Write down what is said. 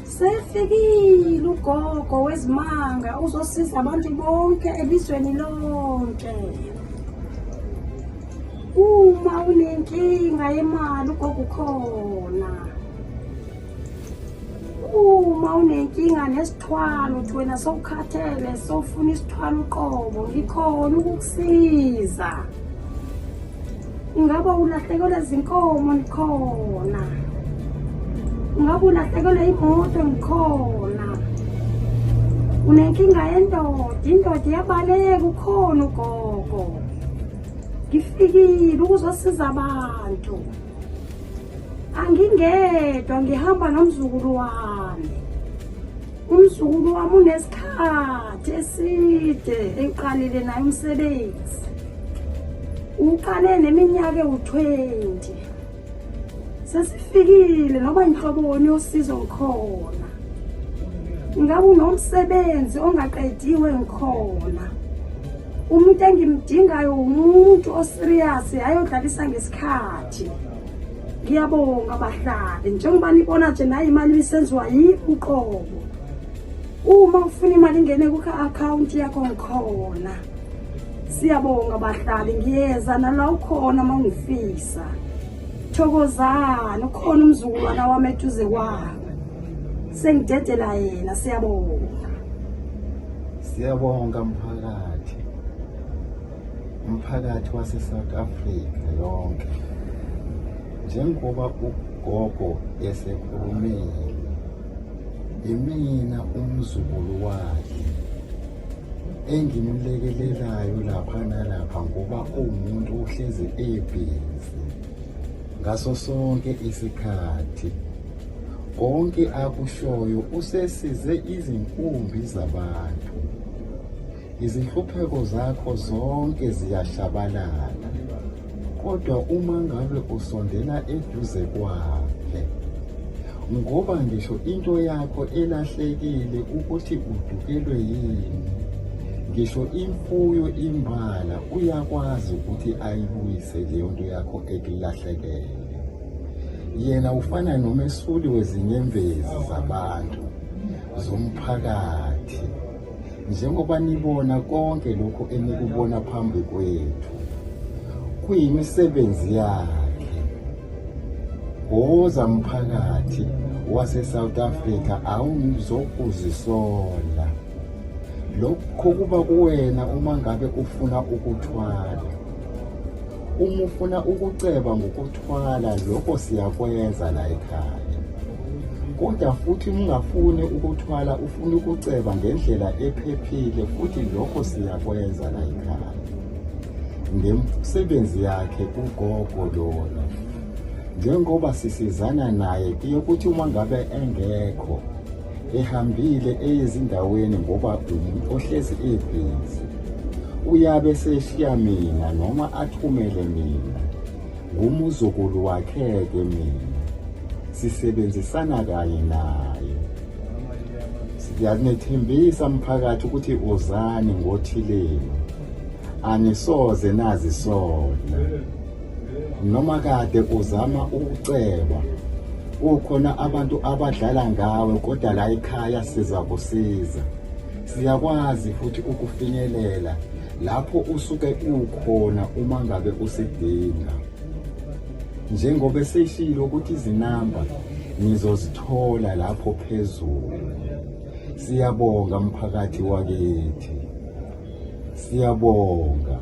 Sefikile ugogo wezimanga uzosiza abantu bonke elizweni lonke. Uma unenkinga yemali ugogo ukhona. Uma unenkinga nesithwalo uthi wena sowukhathele sowufuna isithwalo uqobo ngikhona ukukusiza. Ingaba ulahlekelwe izinkomo ngikhona. Ngabe ulahlekelwe imoto ngikhona. Unenkinga yendoda, indoda iyabaleka ukhona ugogo. Ngifikile ukuzosiza abantu. Angingedwa ngihamba nomzukulu wami. Umzukulu wami unesikhathi eside eqalile naye umsebenzi. Uqale neminyaka ewu-20. Sesifikile noma inhloboni yosizo ngikhona. Ngabe unomsebenzi ongaqediwe ngikhona. Umuntu engimdingayo umuntu oserious ayodlalisa ngesikhathi. Ngiyabonga bahlali njengoba nibona nje nayi imali isenziwa yiphi uqobo. Uma ufuna imali ingene ku-account yakho ngikhona. Siyabonga bahlali ngiyeza nala ukhona mangifisa. Thokozana ukhona umzukulwana wami eduze kwami. Sengidedela yena siyabonga. Siyabonga mphakathi. Umphakathi wase South Africa yonke. Njengoba ugogo esekhulumile, imina umzukulu wakhe engimlekelelayo lapha nalapha ngoba umuntu uhlezi ebhizi ngaso sonke isikhathi. Konke akushoyo usesize izinkumbi zabantu. Izinhlupheko zakho zonke ziyashabalala. Kodwa uma ngabe usondela eduze kwakhe, ngoba ngisho into yakho elahlekile ukuthi udukelwe yini, ngisho imfuyo imbala uyakwazi ukuthi ayibuyise leyo nto yakho ekulahlekele. Yena ufana nomesuli wezinyembezi zabantu zomphakathi. Njengoba nibona konke lokho enikubona phambi kwethu kuyimisebenzi yakhe. Woza mphakathi wase South Africa awuzokuzisola. Lokho kuba kuwena uma ngabe ufuna ukuthwala. Uma ufuna ukuceba ngokuthwala lokho siyakwenza la ekhaya. Kodwa futhi ungafuni ukuthwala ufuna ukuceba ngendlela ephephile futhi lokho siyakwenza la ekhaya. Ngemisebenzi yakhe ugogo lona. Njengoba sisizana naye kuyokuthi uma ngabe engekho ehambile ezindaweni ngoba umuntu ohlezi ebhizi, uyabe seshiya mina noma athumele mina. Ngumuzukulu wakhe-ke mina. Sisebenzisana kanye naye. Siyanethembisa mphakathi ukuthi uzani ngothileni. Anisoze nazisola. Noma kade uzama ukuceba. Ukhona abantu abadlala ngawe kodwa la ekhaya siza kusiza. Siyakwazi futhi ukufinyelela lapho usuke ukhona uma ngabe usidinga. Njengoba seshilo ukuthi izinamba nizozithola lapho phezulu. Siyabonga mphakathi wakithi. Siyabonga.